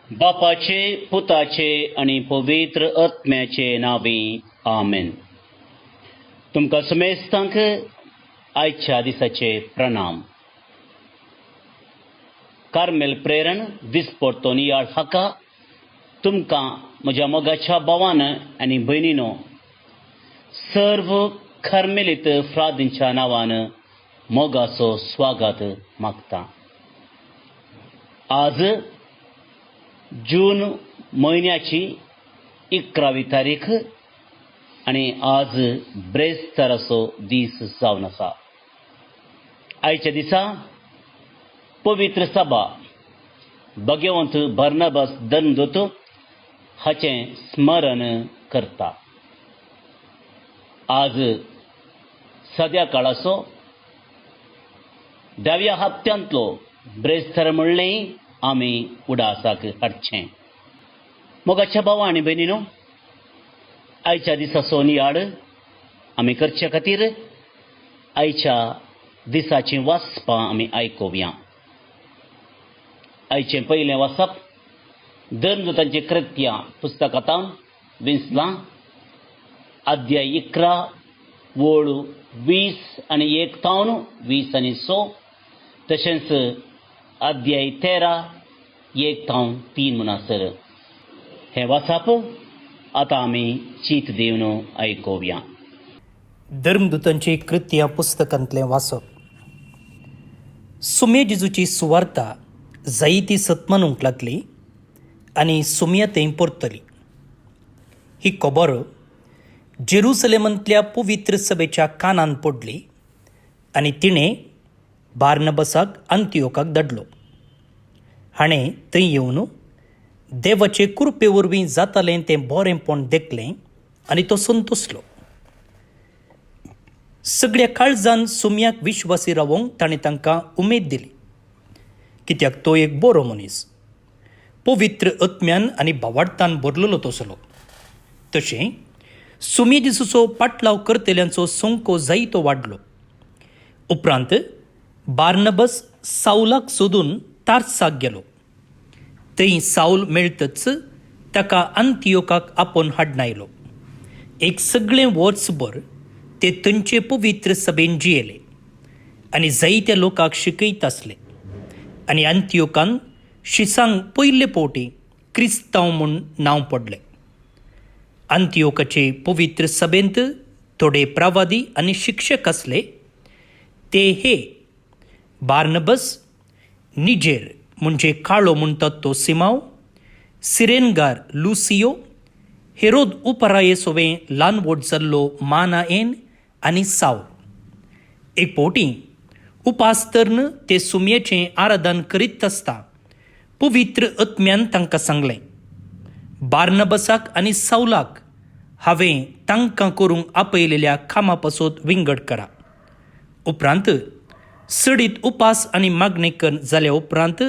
बापाचे, पुताचे आणि पवित्र आत्म्याचे नावी आमेन. तुमकां समेस्तांक आयच्या दिसाचे प्रणाम. कार्मेल प्रेरण दिसपडटोनियाळ हाका तुमकां म्हज्या मोगाच्या भावान आनी भयणीनो सर्व कार्मेलीत फ्रादींच्या नांवान मोगाचो स्वागत मागता. आज जून म्हयन्याची 11वी तारीख आनी आज ब्रेस्ताराचो दीस जावन आसा. आयच्या दिसा पवित्र सभा भगवंत बार्नबास धर्मदूत हाचें स्मरण करता. आज सद्याकाळाचो 10व्या हप्त्यांतलो ब्रेस्तार म्हणलें आमी उडासाक हाडचें. मोगाच्या भावा आनी भयणीनो, आयच्या दिसाचो नियाळ आमी करचे खातीर आयच्या दिसाचीं वाचपां आमी आयकुया. आयचें पयलें वाचप धर्मदूतांची कृत्यां पुस्तकांतल्यान 20 अध्याय 11 वळ 20 आनी 1 तावन 20 आनी 6, तशेंच अध्याय 13 1 तावन 3 म्हणसर. हें वाचप आतां आमी चीत दिवन आयकुया. धर्मदूतांची कृत्यां पुस्तकांतलें वाचप. सुमे जेजूची सुवार्ता जायती सत्मनूंक लागली आनी सुमया थंय परतली. ही खबर जेरुसलेमांतल्या पवित्र सभेच्या कानान पडली आनी तिणें बार्नबासाक अंतियोकाक धाडलो. हाणें थंय येवन देवाचे कृपे वरवीं जातालें तें बरेंपण देखलें आनी तो संतोसलो. सगळ्या काळजान सुमयाक विश्वासी रावोंक ताणें तांकां उमेद दिली, कित्याक तो एक बरो मनीस, पवित्र आत्म्यान आनी भावार्थान भरलेलो तसलो. तशें सुमे दिसाचो पाटलाव करतल्यांचो संख्यो जायतो वाडलो. उपरांत बार्नबास साऊलाक सोदून तार्साक गेलो. थंय साऊल मेळटच ताका अंतियोकाक आपोवन हाडून आयलो. एक सगळें वर्सभर ते थंयचे पवित्र सभेन जियेले आनी जायत्या लोकांक शिकयत आसले. आनी अंतियोकान शिसांक पयले फावटी क्रिस्तांव म्हूण नांव पडलें. अंतियोकाचे पवित्र सभेंत थोडे प्रवादी आनी शिक्षक आसले. ते हे बार्नबास, निजेर म्हणजे काळो म्हणटात तो सिमाव, सिरेनगार लुसियो, हेरोद उपरायेसोवें ल्हान व्हड जाल्लो मानाएन आनी साऊल. एक फावटी उपास तरन ते सुमयेचें आराधन करीत आसता पवित्र आत्म्यान तांकां सांगलें, बार्नबासाक आनी साऊलाक हांवें तांकां करूंक आपयलेल्या कामा पासत विंगड करा. उपरांत सडीत उपास आनी मागणी कर जाल्या उपरांत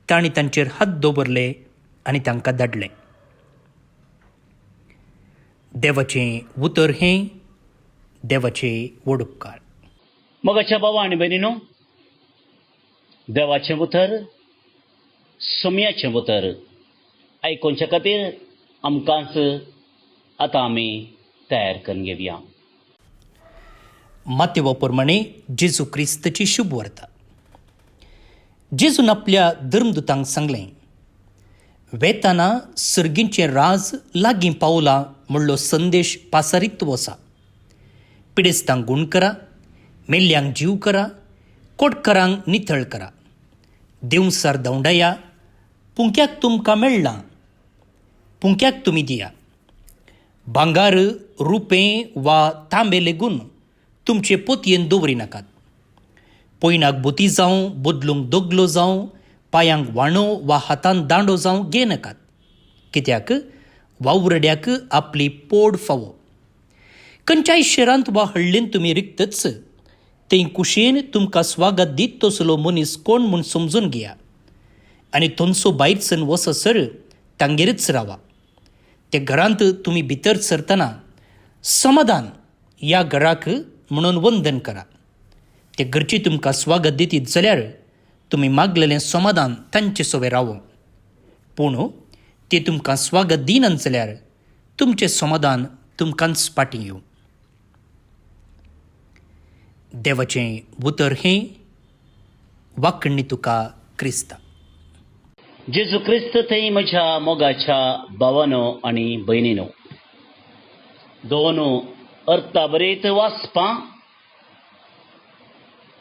तांणी तांचेर हात दवरले आनी तांकां धाडलें. देवाचें उतर हें देवाचे व्हड उपकार. मोगाच्या भावा आनी भयणीनो, देवाचें उतर, सुमयाचें उतर आयकोवचे खातीर आमकांच आतां आमी तयार करून घेवया. मातेवा प्रमाणे जेजू क्रिस्ताची शुभ वार्ता. जेजून आपल्या धर्मदूतांक सांगलें, वेताना सर्गींचें राज लागीं पावलां म्हणलो संदेश पासारीत वचा. पिडेस्तांक गूण करा, मेल्ल्यांक जीव करा, कोडकारांक नितळ करा, देंवसार धांवडाया, पुंक्याक तुमकां मेळ्ळां, पुंक्याक तुमी दिया. भांगार, रुपें वा तांबे लेगून तुमचे पोतयेन दवरी नाकात. पयणाक बोती जावं, बदलूंक दोगलो जावं, पांयांक वांडो वा हातान दांडो जावं घे नाकात, कित्याक वावरड्याक आपली पोड फावो. खंयच्याय शेरांत वा हळ्ळेन तुमी रिकतच थंय कुशेन तुमकां स्वागत दीत तसलो मनीस कोण म्हूण समजून घेया आनी थंयचो भायर वससर तांगेरच रावा. ते घरांत तुमी भितर सरतना समाधान ह्या घराक म्हणून वंदन करा. ते घरची तुमकां स्वागत दितीत जाल्यार तुमी मागलेलें समाधान तांचे सोबे रावो. पूण ते तुमकां स्वागत दिनात जाल्यार तुमचें समाधान तुमकांच पाटी येवं. देवाचें उतर हें वाकणी तुका क्रिस्ता. जेजू क्रिस्त थंय म्हज्या मोगाच्या भावानो आनी भयणीनो, दोन अर्था बरयत वाचपां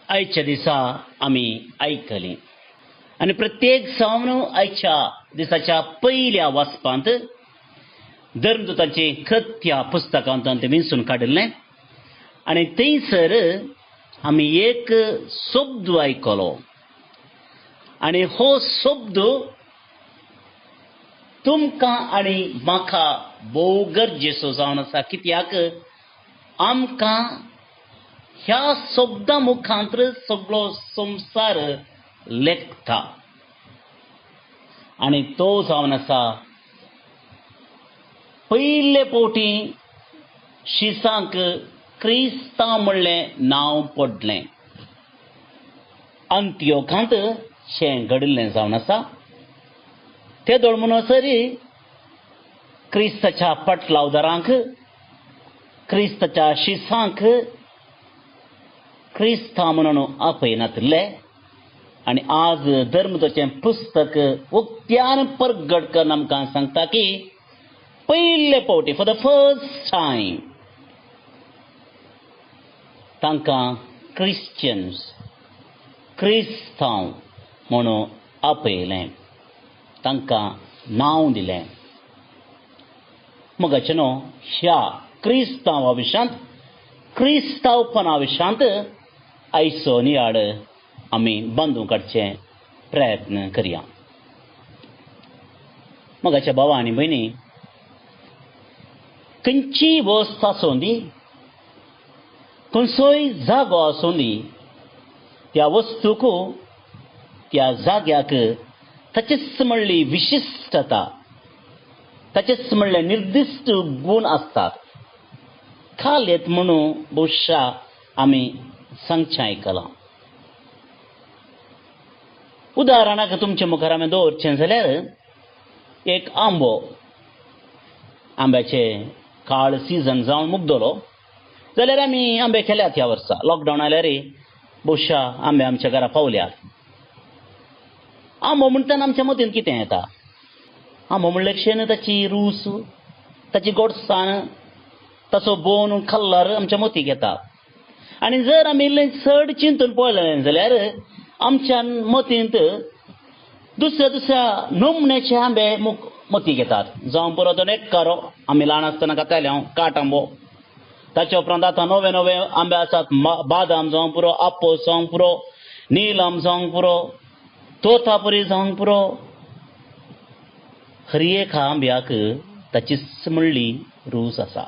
आयच्या दिसा आमी आयकलीं आनी प्रत्येक सावन आयच्या दिसाच्या पयल्या वाचपांत धर्मदुतांचें खत ह्या पुस्तकांत विंचून काडिल्लें आनी थंयसर आमी एक शब्द आयकलो आनी हो शब्द तुमकां आनी म्हाका भोव गरजेचो जावन आसा. कित्याक आमकां ह्या शब्दा मुखांतर सगळो संवसार लेखता आनी तो जावन आसा पयले फावटी शिसांक क्रिस्तांव म्हणलें नांव पडलें. अंत्योखांत शें घडिल्लें जावन आसा. ते म्हणसरी क्रिस्ताच्या पटलावदारांक, क्रिस्ताच्या शिसांक क्रिस्तांव म्हणून आपयनातले आनी आज धर्मदुतांचें पुस्तक उक्त्यान परगट करून आमकां सांगता की पयले फावटी फॉर द फर्स्ट टायम तांकां क्रिश्चियन्स, क्रिस्तांव म्हणून आपयलें, तांकां नांव दिलें. मोगाचें न्हू, ह्या क्रिस्तांवा विशांत, क्रिस्तांवपणा विशांत आयचो नियाळ आमी बांदूं काडचे प्रयत्न करया. मोगाच्या भावा आनी भयणी, खंयचीय वस्त आसूं दी, खंयचोय जागो आसूं दी, त्या वस्तूक, त्या जाग्याक ताचेच म्हणली विशिश्टता, ताचेच म्हणले निर्दिश्ट गूण आसतात. खालेत म्हणून भुशा आमी सांगचें आयकलां. उदाहरणाक तुमच्या मुखार हांवें दवरचें जाल्यार एक आंब्याचे काळ सिजन जावन मुकदलो जाल्यार आमी आंबे केल्यात ह्या वर्सा. लॉकडावन आयल्यार भुशा आंबे आमच्या घरा पावल्यात. आंबो म्हणटना आमच्या मतींत कितें येता? आंबो म्हणल्यार शेण, ताची रूस, ताची गोडसाण, ताचो बोन कलर आमच्या मतीक येता. आनी जर आमी इल्लें चड चिंतून पळयलें जाल्यार आमच्या मतींत दुसऱ्या दुसऱ्या नमण्याचे आंबे मतीक येतात. जावं पुरो तो नेक्कारो, आमी ल्हान आसतना खाताले हांव, काट आंबो. ताचे उपरांत आतां नवे नवे आंबे आसात. बादाम जावं पुरो, आपोस जावं पुरो, नीलम जावं पुरो, तोतापुरी जावं पुरो. हर एक आंब्याक ताचीच म्हणली रूच आसा,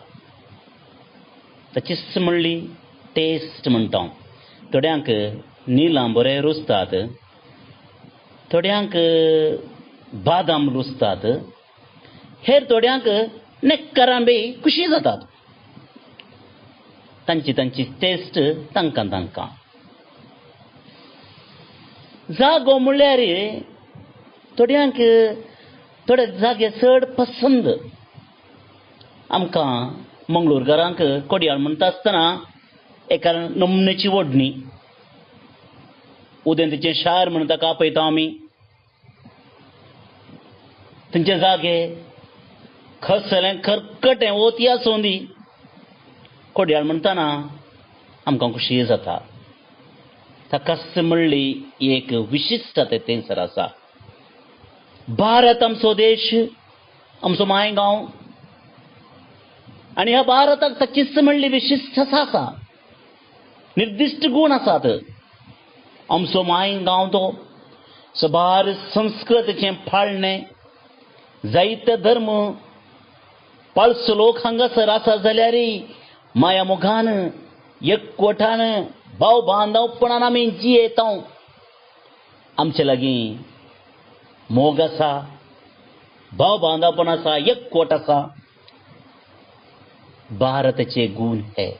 ताचीच म्हणली टेस्ट म्हणटा. थोड्यांक नीलम बरे रुचतात, थोड्यांक बादाम रुचतात, हेर थोड्यांक नेक्कार आंबे खुशी जातात. तांची तांची टेस्ट तांकां तांकां. जागो म्हणल्यार थोड्यांक थोडे जागे चड पसंद. आमकां मंगळूरकारांक कोडयाळ म्हणटा आसतना एका नमनेची ओडणी, उदेंतीचें शार म्हणून ताका आपयता आमी. थंयचे जागे खसलें खरकटें वोती आसूं दी, कोडयाळ म्हणटना आमकां खुशी जाता. ताकाच म्हणली एक विशिश्टता थंयसर आसा. भारत आमचो देश, आमचो मायगांव, आनी ह्या भारताक ताचीच म्हणली विशिश्टता आसा, निर्दिश्ट गूण आसात. आमचो मायगांव तो सबार संस्कृतीचें फाळणें, जायते धर्म पाळसो लोक हांगासर आसा जाल्यारय माया मोगान, एकवटान, भाव बांदवपणान आमी जियेता. आमचे लागीं मोग आसा, भाव बांदवपण आसा, एकवट आसा. भारताचे गूण हे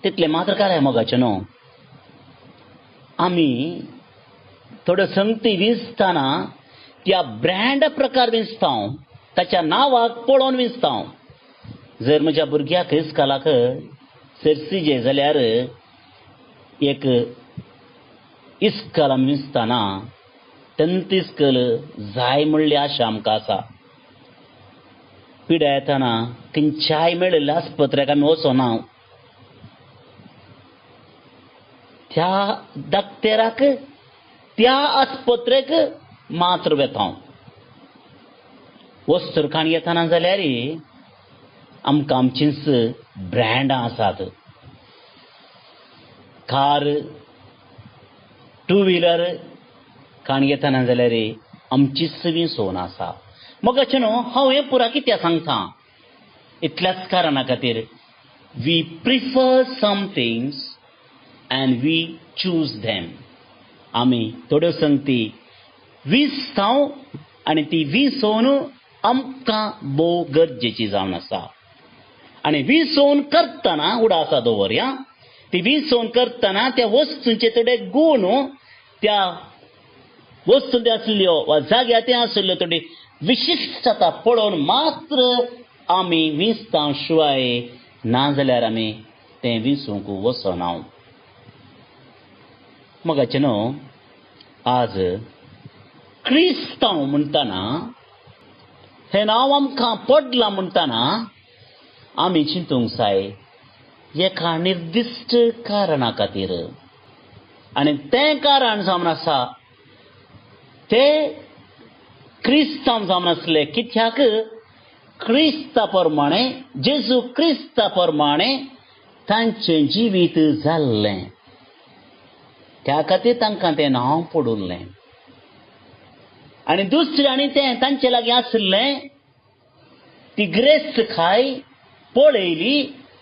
तितले मात्र काय मोगाचे न्हू. आमी थोड्यो संगती विसतना त्या ब्रँड प्रकार विंचता हांव, ताच्या नांवाक पळोवन विंचता हांव. जर म्हज्या भुरग्याक इस्कालाक सरसिजे जाल्यार एक इस्कल आमी विंचतना तंत इस्कल जाय म्हणली आशा आमकां आसा. पिड्या येतना खंयच्याय मेळिल्ल्या आस्पत्र्याक आमी वचोना. त्या दाक्तेराक त्या आस्पत्रेक मात्र वेता हांव. वस्त्रखाण येतना जाल्यार आमकां आमचींच ब्रँडां आसात. कार, टू व्हिलर खाण येतना जाल्यार आमचीच विंचोवन आसा. मोगाचें न्हू, हांव हें पुरा कित्याक सांगता? इतल्याच कारणा खातीर we prefer some things and we choose them. आमी थोड्यो संगती विंचतांव आनी ती विंचोवन आमकां भोव गरजेची जावन आसा. आनी विंचोवन करतना उडासा दवर या, ती विंचोवन करतना त्या वस्तूंचे थोडे गूण, त्या वस्तू ते आसल्यो वा जाग्यार ते आसल्यो थोडी विशिश्टता पळोवन मात्र आमी विंचता शिवाय नाजाल्यार आमी तें विंचूंक वचना. मोगाचें न्हू, आज क्रिस्तांव म्हणटना हें नांव आमकां पडलां म्हणटना आमी चिंतूंक जाय एका निर्दिश्ट कारणा खातीर. आनी तें कारण जावन आसा तें क्रिस्तांव जावन आसलें कित्याक क्रिस्ता प्रमाणे, जेजू क्रिस्ता प्रमाणे तांचें जिवीत जाल्लें. त्या खातीर तांकां तें नांव पडुल्लें. आनी दुसऱ्यांनी तें तांचे लागीं आसलें ती ग्रेस्त खाय पळयली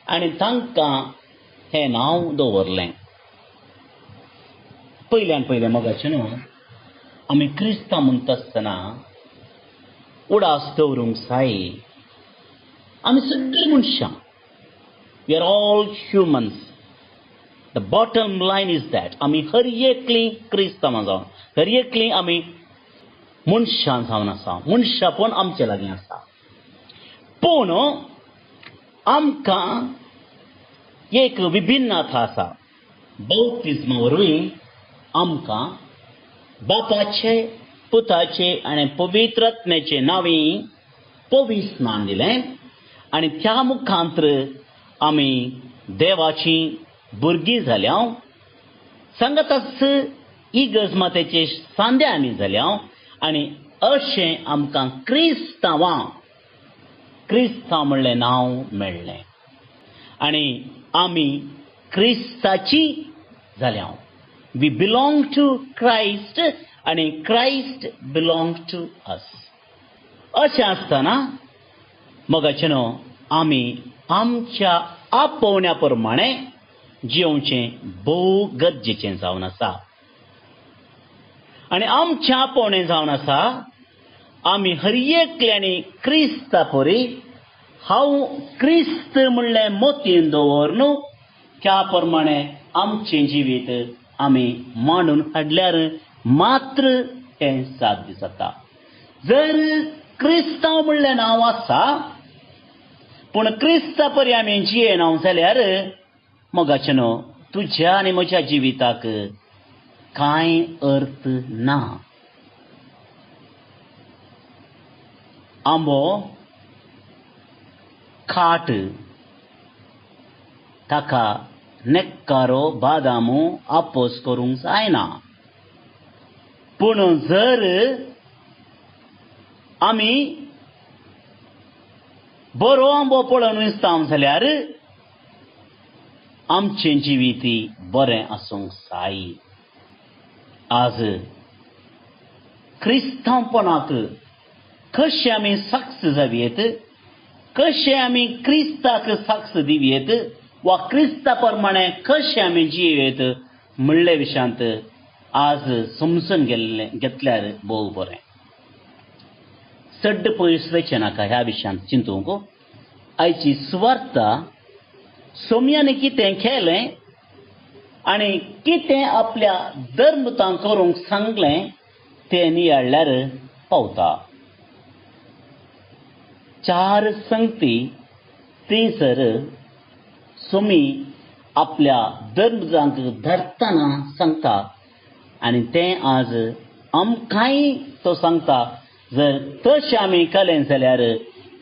आनी तांकां हें नांव दवरलें. पयल्यान पयलें मोगाचें न्हू, आमी क्रिस्तांव म्हणटा आसतना उडास दवरूंक जाय. आमी सगळीं मनशां, we are all humans. The bottom line is that आमी हर एकलीं क्रिस्तांवां जावन, हर एकलीं आमी मनशां जावन आसा. मनशापण आमचे लागीं आसा. पूण आमकां एक विभिन्नता आसा. बौतिस्मा वरवीं आमकां बापाचे, पुताचे आनी पवित्रात्म्याचे नांवी पवित्र स्नान दिलें आनी त्या मुखांतर आमी देवाची भुरगीं जाल्या. सांगाताच इगज मातेचे सांदे आमी जाल्या आनी अशें आमकां क्रिस्तांव म्हणलें नांव मेळ्ळें. आनी आमी क्रिस्ताची जाल्या. वी बिलॉंग टू क्रायस्ट आनी क्रायस्ट बिलॉंग टू अस. अशें आसतना मोगाचें न्हू, आमी आमच्या आपोवण्या प्रमाणे जिवचें भोव गरजेचें जावन आसा. आनी आमचें आपोवणें जावन आसा आमी हर एकल्यांनी क्रिस्ता परी हांव क्रिस्त म्हणलें मोतीन दवरून त्या प्रमाणे आमचें जिवीत आमी मांडून हाडल्यार मात्र हें साध्य जाता. जर क्रिस्तांव म्हणलें नांव आसा पूण क्रिस्ता परी आमी जियेना जाल्यार मोगाचें न्हू, तुज्या आनी म्हज्या जिविताक कांय अर्थ ना. आंबो खाट ताका नेक्कारो बादामू आपोस करूंक जायना. पूण जर आमी बरो आंबो पळोवन विंचता जाल्यार आमचें जिवीत बरें आसूंक जाय. आज क्रिस्तांवपणाक कशें आमी साक्ष जावयेत, कशें आमी क्रिस्ताक साक्ष दिवयेत वा क्रिस्ता प्रमाणे कशें आमी जियेत म्हणले विशयांत आज समजून घेतल्यार भोव बरें. चड पयस वयचें नाका ह्या विशयांत चिंतूंक. आयची सुवार्ता सोमयान कितें केलें आनी कितें आपल्या धर्मतां करूंक सांगलें तें नियाळ्यार पावता. 4 संगती थंयसर सोमी आपल्या धर्मजांक धरतना सांगता आनी तें आज आमकांय तो सांगता. जर तशें आमी केलें जाल्यार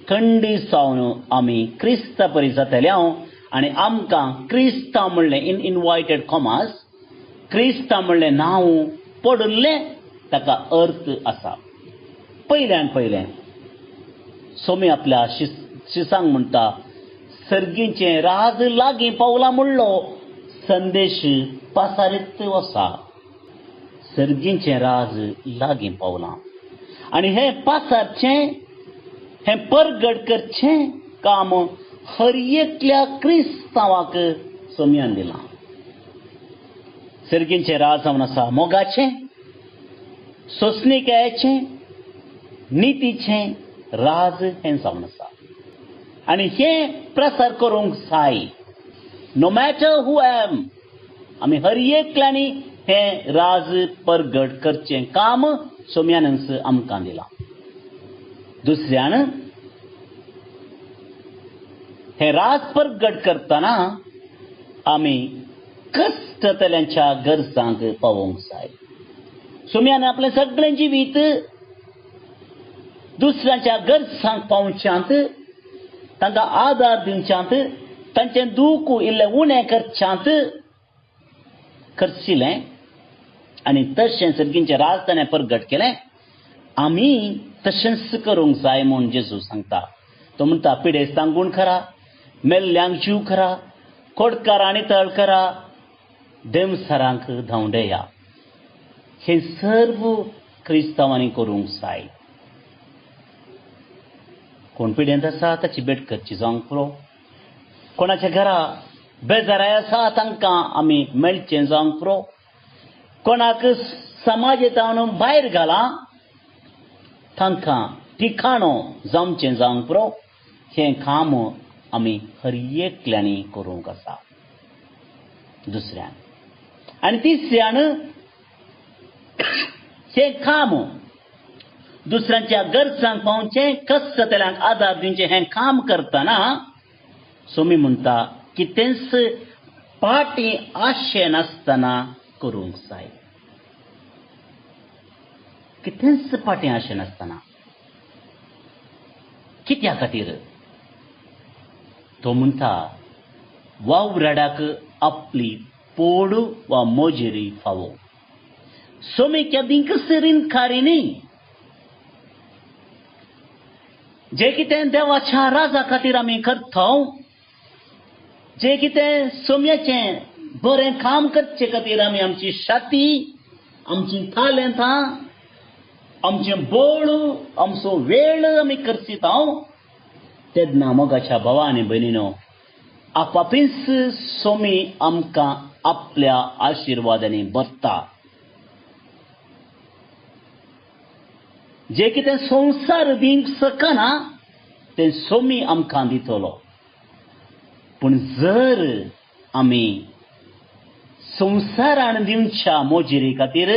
खंडी सावन आमी क्रिस्ता परी जातले आनी आमकां क्रिस्तांव म्हणलें इन इनवायटेड कॉमास क्रिस्तांव म्हणलें नांव पडुल्लें ताका अर्थ आसा. पयलें सोमी आपल्या शिसांक म्हणटा सर्गीचें राज लागीं पावलां म्हणलो संदेश पासारीत वचा. सर्गीचें राज लागीं पावलां आनी हें पासारचें हें परगट करचें काम हर एकल्या क्रिस्तांवाक सोमयान दिलां. सर्गीचें राज जावन आसा मोगाचें, सोंसणिकेचें, नितीचें राज हें जावन आसा आनी हें प्रसार करूंक जाय. नो मॅटर हू एम आमी हर एकल्यांनी हें राज परगट करचें काम सोम्यानच आमकां दिलां. दुसऱ्यान हें राज परगट करतना आमी कश्टतल्यांच्या गरजांक पावोवंक जाय. सोम्यान आपलें सगळें जिवीत दुसऱ्यांच्या गरजांक पावच्यात, तांकां आदार दिवच्यात, तांचें दूख इल्लें उणें करच्यात करशिल्लें आनी तशें सर्गीचें राज ताणें परगट केलें. आमी तशेंच करूंक जाय म्हूण जेजू सांगता. तो म्हणटा पिडेस्तांक गूण करा, मेल्ल्यांक जीव करा, खोडकारां नितळ करा, देमसारांक धांवडया. हें सर्व क्रिस्तांवांनी करूंक जाय. कोण पिडेंत आसा ताची भेट करची जावंक पुरो. कोणाच्या घरा बेजाराय आसा तांकां आमी मेळचें जावंक पुरो. कोणाक समाजांतल्यान भायर घाला तांकां ठिकाणो जमचें जावंक पुरो. हें काम आमी हर एकल्यांनी करूंक आसा. दुसऱ्यान आनी तिसऱ्यान हें काम दुसऱ्यांच्या गरजांक पावचें, कश्टतल्यांक आदार दिवचें हें काम करतना सोमी म्हणटा कितेंच पाटी आशे नासतना करूंक जाय. कितेंच पाटी आशे नासतना. कित्या खातीर? तो म्हणटा वावराडाक आपली पोड वा मोजेरी फावो. सोमी केदींक रिनकारी न्ही. जे कितें देवाच्या राजा खातीर आमी करता, जे कितें सोम्याचें बरें काम करचे खातीर आमी आमची शाती, आमची तालंतां, आमचें बळ, आमचो वेळ आमी करसीत तेन्ना मोगाच्या भावा आनी भयणीनो आपापीच सोमी आमकां आपल्या आशिर्वादांनी भरता. जे कितें संवसार दिवंक शकना तें सोमी आमकां दितलो. पूण जर आमी संवसारान दिवच्या मोजेरी खातीर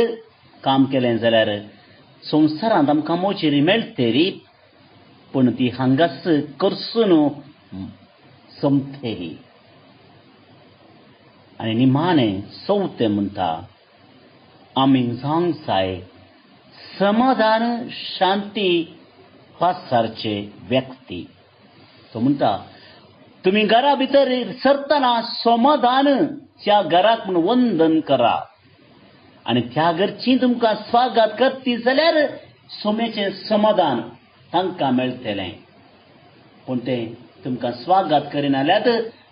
काम केलें जाल्यार संवसारांत आमकां मोजेरी मेळटली, पूण ती हांगाच करसून सोंपतली. आनी निमाणें चवथें म्हणटा आमी जावंक जाय समाधान शांती पासारचे व्यक्ती. तो म्हणटा तुमी घरा भितर सरतना समाधानच्या घराक म्हूण वंदन करा आनी त्या घरची तुमकां स्वागत करती जाल्यार सोम्याचें समाधान तांकां मेळटलें. पूण तें तुमकां स्वागत करिनाल्यार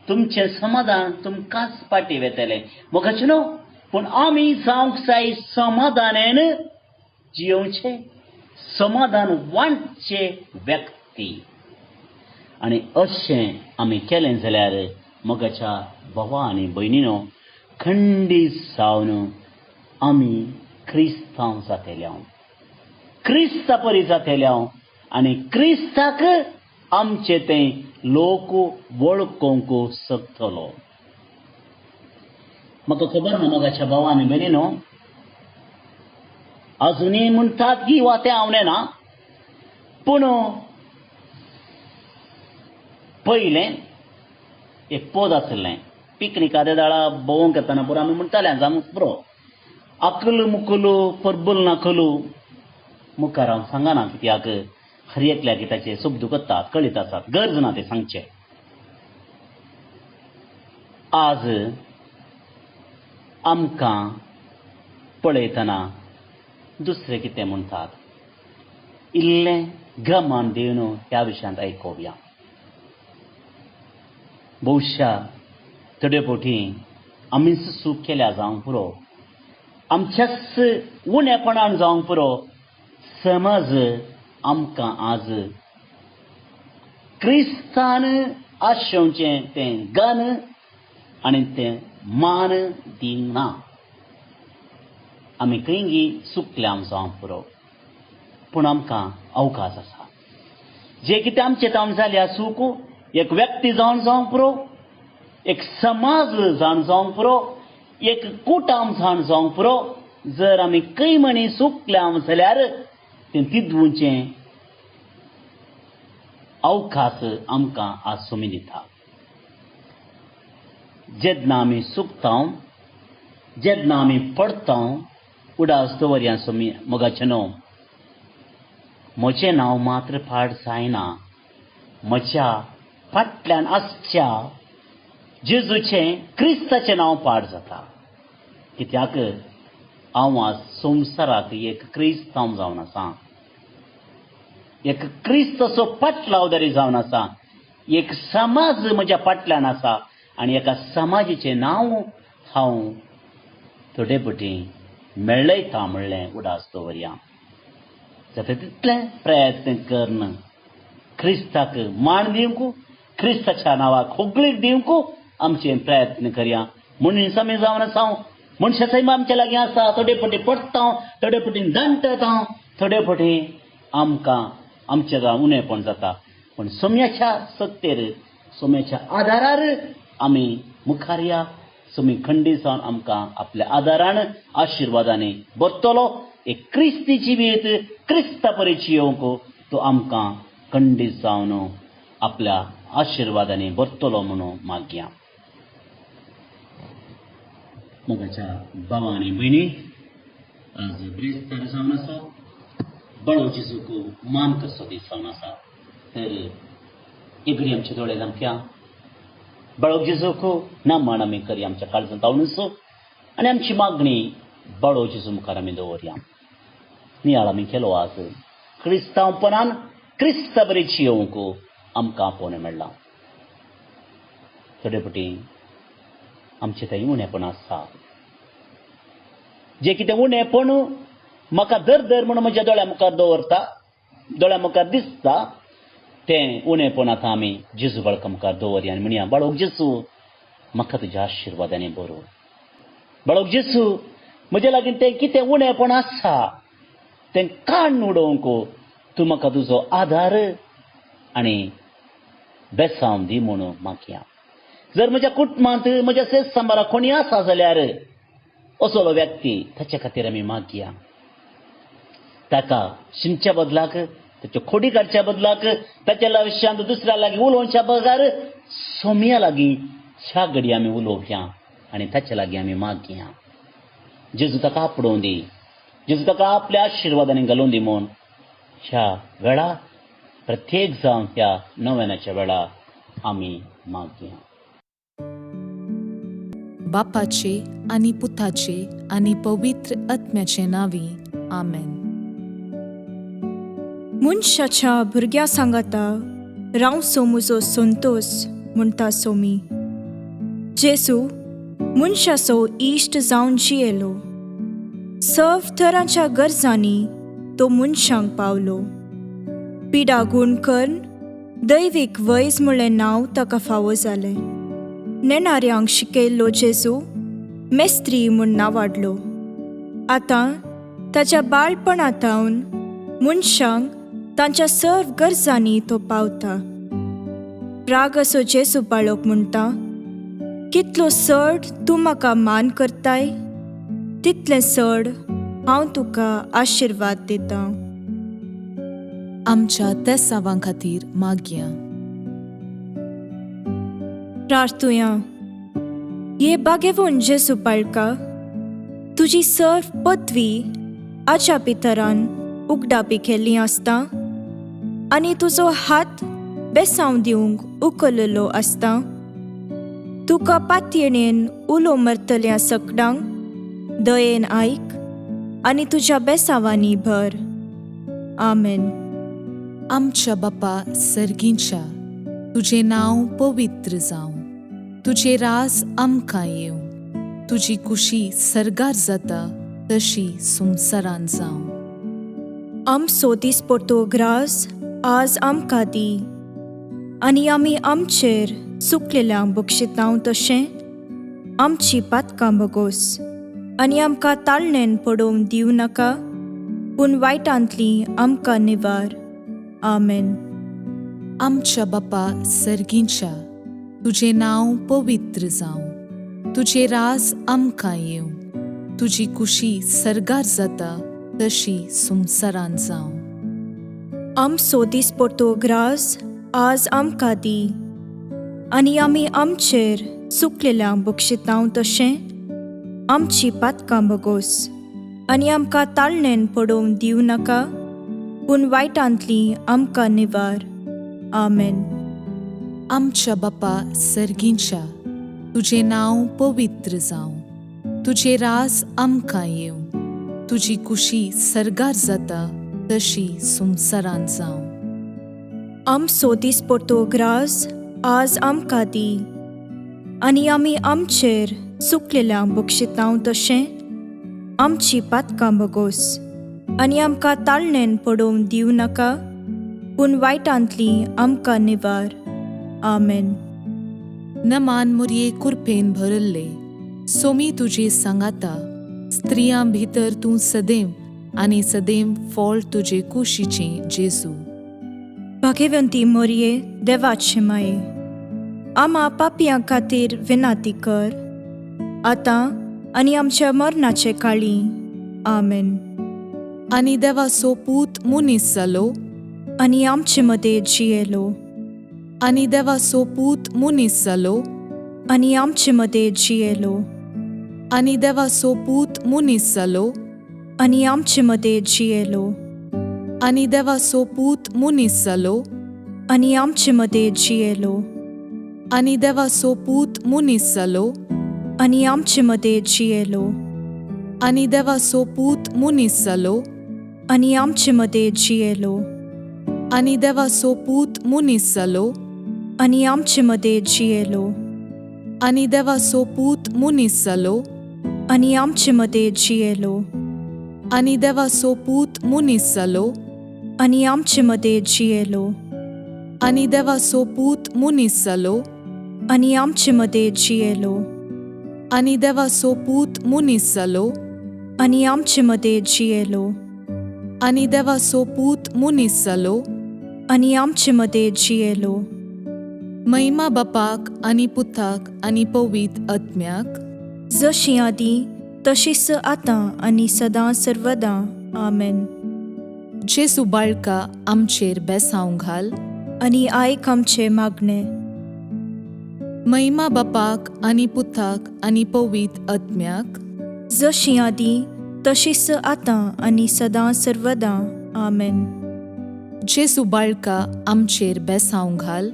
तुमचें समाधान तुमकांच पाटी वेतलें. मोगाचे न्हू, पूण आमी जावंक जाय समाधानान जियोवचे, समाधान वांटचे व्यक्ती. आनी अशें आमी केलें जाल्यार मोगाच्या भावा आनी भयणीनो खंडी सावन आमी क्रिस्तांव जातले, क्रिस्ता परी जातले आनी क्रिस्ताक आमचे तें लोक वळखूंक शकतलो. म्हाका खबर ना मोगाच्या भावा आनी भयणीनो अजुनूय म्हणटात की वाते हांवने ना, पूण पयलें एक पोज आसलें, पिकनिका दाळा भोवंक येताना पुरो आमी म्हणटाले जावं पुरो अकल मुकलू परबल नाकलू, मुखार हांव सांगना कित्याक हर एकल्याक ताचे सुख दुखतात, कळीत आसात, गरज ना ते सांगचे. आज आमकां पळयतना दुसरे कितें म्हणटात, इल्लें घमंड दिवन ह्या विशयांत आयकोवया. भोवशा थोडे फावटी आमीच सूख केल्या जावंक पुरो, आमच्याच उणेपणान जावंक पुरो, समज आमकां आज क्रिस्तान आशेवचें तें गन आनी तें मान दिवंक ना. आमी खंयी चुकल्या जावंक पुरो, पूण आमकां अवकाश आसा. जें कितें आमचें जावन जाल्या सूख एक व्यक्ती जावंक पुरो, एक समाज जावंक पुरो, एक कुटुंब जावंक पुरो. जर आमी खंय म्हणी चुकल्या जाल्यार तें तिदवुचें अवकाश आमकां आज सोमी दिता. जेन्ना आमी चुकता, जेन्ना आमी पडटा, उडास दवरया सोमी मोगाचें न्हू. म्हजें नांव मात्र पाड जायना, म्हज्या फाटल्यान आसच्या जेजूचें क्रिस्ताचें नांव पाड जाता. कित्याक हांव आज संवसाराक एक क्रिस्तांव जावन आसा, एक क्रिस्ताचो पाटलावदारी जावन आसा, एक समाज म्हज्या फाटल्यान आसा आनी एका समाजाचें नांव हांव थोडे फावटी मेळयता म्हणलें उडास दवरया. जाता तितलें प्रयत्न करन क्रिस्ताक मान दिवंक, क्रिस्ताच्या नांवाक होगळीक दिवंक आमचे प्रयत्न करया. मनीस आमी जावन आसा, मनशां सैम आमच्या लागीं आसा. थोडे फावटी पडटा, थोडे फावटी दंटता, थोडे फावटी आमकां आमचें जावन उणेपण जाता, पूण सोम्याच्या सत्तेर, सोम्याच्या आदारार आमी मुखार या. सोमी खंडीत जावन आमकां आपल्या आदारान आशिर्वादांनी भरतलो. एक क्रिस्ती जिवीत क्रिस्ता परीची येवंक तो आमकां खंडीत जावन आपल्या आशिर्वादांनी भरतलो म्हणून मागया. मोगाच्या भावां आनी भयणी, आज ब्रेस्तार जावन आसा, बळो जेजूक मान कसो दीस जावन आसा. तर एक आमचे दोळे धांपया, बळो जेजूक नामान आमी करया आमच्या काळजांत तावनूच, आनी आमची मागणी बळो जेजू मुखार आमी दवरया. नियाळ आमी केलो आज क्रिस्तांवपणान क्रिस्ता बरेची येवंक आमकां आपोवणें मेळ्ळां. थोडे फावटी आमचें थंय उणेपण आसा, जें कितें उणेपण म्हाका दर म्हणून म्हज्या दोळ्या मुखार दवरता, दोळ्या मुखार दिसता, तें उणेपण आतां आमी जेजू बाळका मुखार दवरया आनी म्हणया, बाळोक जेजू म्हाका तुज्या आशिर्वादांनी भर. बाळोक जेजू म्हजे लागीं तें कितें उणेपण आसा तें काडून उडोवंक तूं म्हाका तुजो आदार आनी बेसांव दी म्हणून मागया. जर म्हज्या कुटुंबांत, म्हज्या सेज सांबाराक कोणी आसा जाल्यार असलो व्यक्ती, ताचे खातीर आमी मागया. ताका शिंच्या बदलाक, ताच्यो खोडी काडच्या बदलाक, ताच्या विशयांत दुसऱ्या लागीं उलोवच्या बगार सोम्या लागीं ह्या घडी आमी उलोवया आनी ताचे लागीं आमी मागया. जेजू ताका आपडोवन दी, जेजू ताका आपल्या आशिर्वादांनी घालून दी म्हूण ह्या वेळा प्रत्येक जावन ह्या नव्यानाच्या वेळा आमी मागया. बापाचे आनी पुताचे आनी पवित्र आत्म्याचे नांवी आमेन. मनशाच्या भुरग्या सांगाता रावसो म्हजो संतोष म्हणटा सोमी. जेजू मनशाचो इश्ट जावन जियेलो, सर्व तरांच्या गरजांनी तो मनशांक पावलो. पिडा गूण करून दैवीक वैज म्हणलें नांव ताका फावो जालें. नेणाऱ्यांक शिकयल्लो जेजू मेस्त्री म्हूण नांवाडलो. आतां ताच्या बाळपणांतावन मनशांक तांच्या सर्व गरजांनी तो पावता. राग असो जेजू बाळोक म्हणटा, कितलो चड तूं म्हाका मान करताय, तितलें चड हांव तुका आशिर्वाद दितां. आमच्या तेसावां खातीर मागया. प्रार्थुया. ये बागेवून जेसू बाळका, तुजी सर्व पदवी आच्या पितरान उगडापी केल्ली आसता आनी तुजो हात बेसांव दिवंक उखललो आसता. तुका पातयेणेन उलो मरतल्या सकडांक दयेन आयक आनी तुज्या बेसावांनी भर. आमेन. आमच्या बापा सर्गींच्या, तुजें नांव पवित्र जावं. तुजें राज आमकां येवं. तुजी कुशी सर्गार जाता तशी संवसारांत जावं. आमचो दिसपट्टो ग्रास आज आमकां दी, आनी आमी आमचेर चुकलेल्यांक बक्षितांव तशें आमची पातकां बगोस. आनी आमकां ताळणेन पडोवंक दिवं नाका, पूण वायटांतली आमकां निवार. आमेन. आमच्या बापा सर्गींच्या, तुजें नांव पवित्र जावं. तुजें राज आमकां येवं. तुजी कुशी सर्गार जाता तशी संवसारांत जावं. आमचो दिसपट्टो ग्रास आज आमकां दी, आनी आमी आमचेर चुकलेल्यांक बक्षितांव तशें आमची पातकां बगोस. आनी आमकां ताळणेन पडोवंक दिवं नाका, पूण वायटांतली आमकां निवार. आमेन. आमच्या बापा सर्गींच्या, तुजें नांव पवित्र जावं. तुजें राज आमकां येवं. तुजी कुशी सर्गार जाता तशी संवसारांत जावं. आमचो दिसपट्टो ग्रास आज आमकां दी, आनी आमी आमचेर चुकलेल्यांक बक्षितांव तशें आमची पातकां बगोस. आनी आमकां ताळणेन पडोवंक दिवं नाका, पूण वायटांतली आमकां निवार. आमेन. नमान मुरये कुरपेन भरल्ले, सोमी तुजे सांगाता. स्त्रियां भितर तूं सदैव आनी सदैव फळ तुजे कुशीचें जेजू. भाग्यवंती मोरये, देवाचे माये, आम्हा पापियां खातीर विनाती कर, आतां आनी आमच्या मरणाचे काळी. आमेन. आनी देवाचो पूत मुनीस जालो, आनी आमचे मदें जियेलो. आनी देवाचो पूत मुनीस जालो, आनी आमचे मदें जियेलो. आनी देवाचो पूत मुनीस जालो, आनी आमचे मदें जियेलो. आनी देवाचो पूत मुनीस जालो, आनी आमचे मदें जियेलो. आनी देवाचो पूत मुनीस जालो, आनी आमचे मदें जियेलो. आनी देवाचो पूत मुनीस जालो, आनी आमचे मदें जियेलो. आनी देवाचो पूत मुनीस जालो, आनी आमचे मदें जियेलो. आनी देवाचो पूत मुनीस जालो, आनी आमचे मदें जियेलो. आनी देवाचो पूत मुनीस जालो, आनी आमचे मदें जियेलो. आनी देवाचो पूत मुनीस जालो, आनी आमचे मदें जियेलो. आनी देवाचो पूत मुनीस जालो, आनी आमचे मदें जियेलो. आनी देवाचो पूत मुनीस जालो, आनी आमचे मदें जियेलो. महिमा बापाक आनी पुताक आनी पवित्र आत्म्याक, जशी आदी तशीच आतां आनी सदां सर्वदां. आमेन. जेजू बाळका आमचेर बेसांव घाल, आनी आयक आमचे मागणे. महिमा बापाक आनी पुताक आनी पवित्र आत्म्याक, जशी आदी तशीच आतां आनी सदां सर्वदां. आमेन. जेजू बाळका आमचेर बेसांव घाल,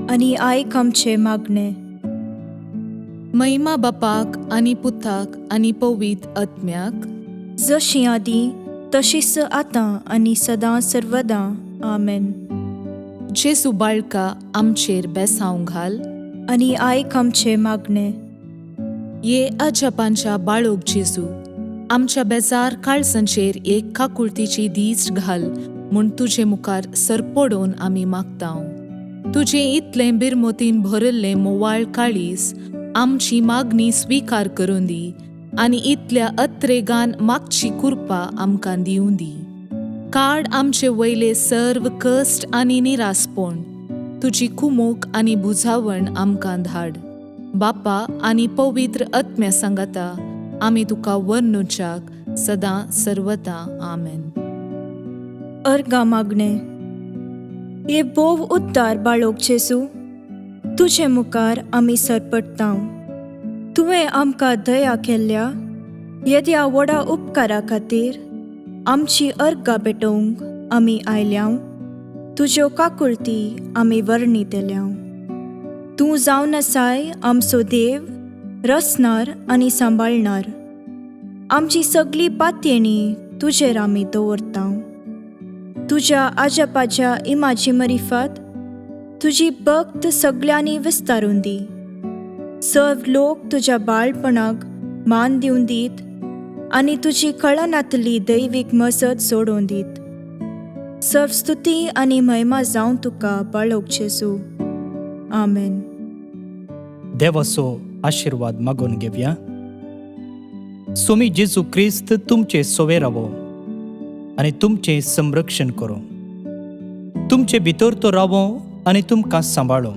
आनी आयक आमचे मागणे. महिमा बापाक आनी पुताक आनी पवित्र आत्म्याक, जशी आदी तशीच आतां आनी सदां सर्वदां. आमेन. जेजू बाळका आमचेर बेसांव घाल, आनी आयक आमचे मागणे. ये अजापांच्या बाळोक जेजू, आमच्या बेजार काळजांचेर एक काकुळतीची दीस घाल म्हूण तुजे मुखार सरपडोवन आमी मागतांव. तुजें इतलें बिरमोतीन भरल्लें मोवाळ काळीज आमची मागणी स्विकार करून दी, आनी इतल्या अत्रेगान मागची कृपा आमकां दिवं दी. काड आमचे वयले सर्व कश्ट आनी निरासपण, तुजी कुमोक आनी बुजावण आमकां धाड. बापा आनी पवित्र आत्म्या सांगाता आमी तुका वर्णुच्याक सदां सर्वदा आमेन. अर्गा मागणे. ये बोव उद्दार बाळोक जेसू, तुजे मुखार आमी सरपडटाव. तुवें आमकां दया केल्ल्या येद्या व्हडा उपकारा खातीर आमची अर्गां पेटोवंक आमी आयल्याव. तुज्यो काकुळटी आमी वर्णितल्यांव. तूं जावन आसाय आमचो देव, रचणार आनी सांबाळणार. आमची सगळी पातयेणी तुजेर आमी दवरताव. तुज्या आजापाच्या इमाची मरिफत तुजी भक्त सगळ्यांनी विस्तारून दी. सर्व लोक तुज्या बाळपणाक मान दिवन दीत आनी तुजी कळनातली दैवीक मसत सोडून दीत. सर्व स्तुती आनी महिमा जावं तुका बाळोक जेसू. आमेन. देवाचो आशिर्वाद मागून घेवया. स्वामी जेजू क्रिस्त तुमचे सोवे रावो आनी तुमचें संरक्षण करो. तुमचे भितर तो रावो आनी तुमकां सांबाळो.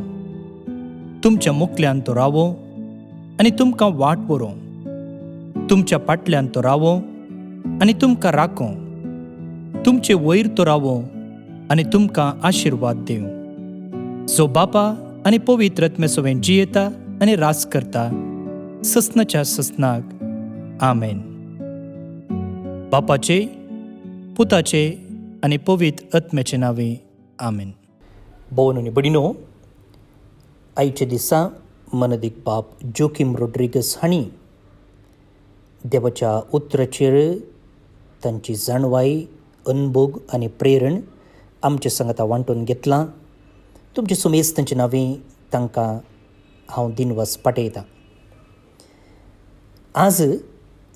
तुमच्या मुखल्यान तो रावो आनी तुमकां वाट व्हरो. तुमच्या फाटल्यान तो रावो आनी तुमकां राखो. तुमचे वयर तो रावो आनी तुमकां आशिर्वाद दिवं. जो बापा आनी पवित्र आत्म्यासोबेन जियेता आनी रास करता ससनाच्या ससनाक. आमेन. बापाचे, पुताचे आनी पवित्र आत्म्याचे नावे. आमेन. भोवन आनी भयणीनो, आयच्या दिसा मनदीक बाब जोकीम रोड्रिगस हांणी देवाच्या उतराचेर तांची जाणवाई, अनुभव आनी प्रेरण आमचे सांगाता वांटून घेतलां. तुमचे सुमेस्तांचे नांवें तांकां हांव दिनवास पाठयतां. आज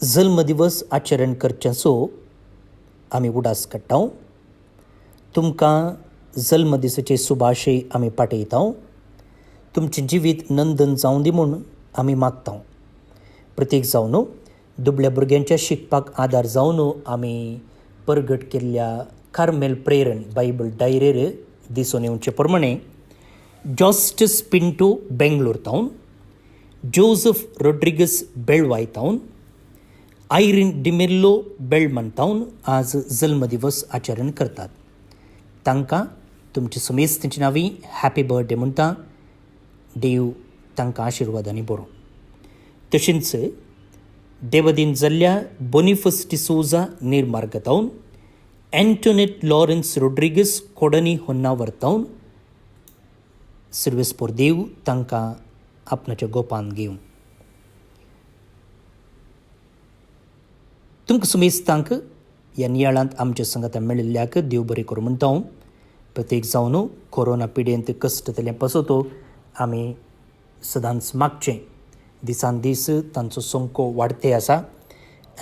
जल्म दिवस आचरण करच्याचो आमी उडास काडटाव. तुमकां जल्म दिसाचे शुभाशय आमी पाठयताव. तुमचें जिवीत नंदन जावं दी म्हूण आमी मागताव. प्रत्येक जावन दुबळ्या भुरग्यांच्या शिकपाक आदार जावन आमी परगट केल्ल्या कार्मेल प्रेरण बायबल डायरेर दिसून येवचे प्रमाणे जॉस्टस पिंटो बेंगलोर तावन, जोझफ रोड्रिगस बेळवाय तावन, आयरीन डिमेल्लो बेळमन तावन आज जल्मदिवस आचरण करतात. तांकां तुमचे समेस्तांची नांवीं हॅपी बर्थडे म्हणटा. देव तांकां आशिर्वादांनी बरो. तशेंच देवदीन जाल्ल्या बोनिफस डिसोजा निर्मार्ग तावन, एंटोनेट लॉरेन्स रोड्रिगस कोडनी होन्नावर तावन सर्वेस्पोर देव तांकां आपणाच्या गोपान घेवं. तुमकां सुमेस्तांक ह्या नियाळांत आमच्या संगात मेळिल्ल्याक देव बरें करूं म्हणटा. हांव प्रत्येक जावन कोरोना पिडेंत कश्ट जाल्ल्या पासतो आमी सदांच मागचें. दिसान दीस तांचो संको वाडते आसा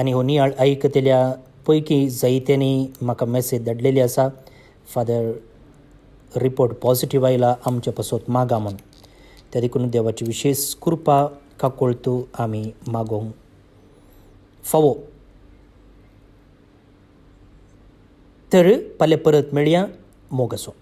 आनी हो नियाळ आयकतल्या पैकी जायत्यांनी म्हाका मॅसेज धाडलेली आसा, फादर रिपोर्ट पॉझिटिव्ह आयला, आमच्या पासत मागा म्हूण. त्या देखून देवाची विशेष कृपा काकोळतो आमी मागोवंक फावो. तर फाल्यां परत मेळया. मोग आसूं.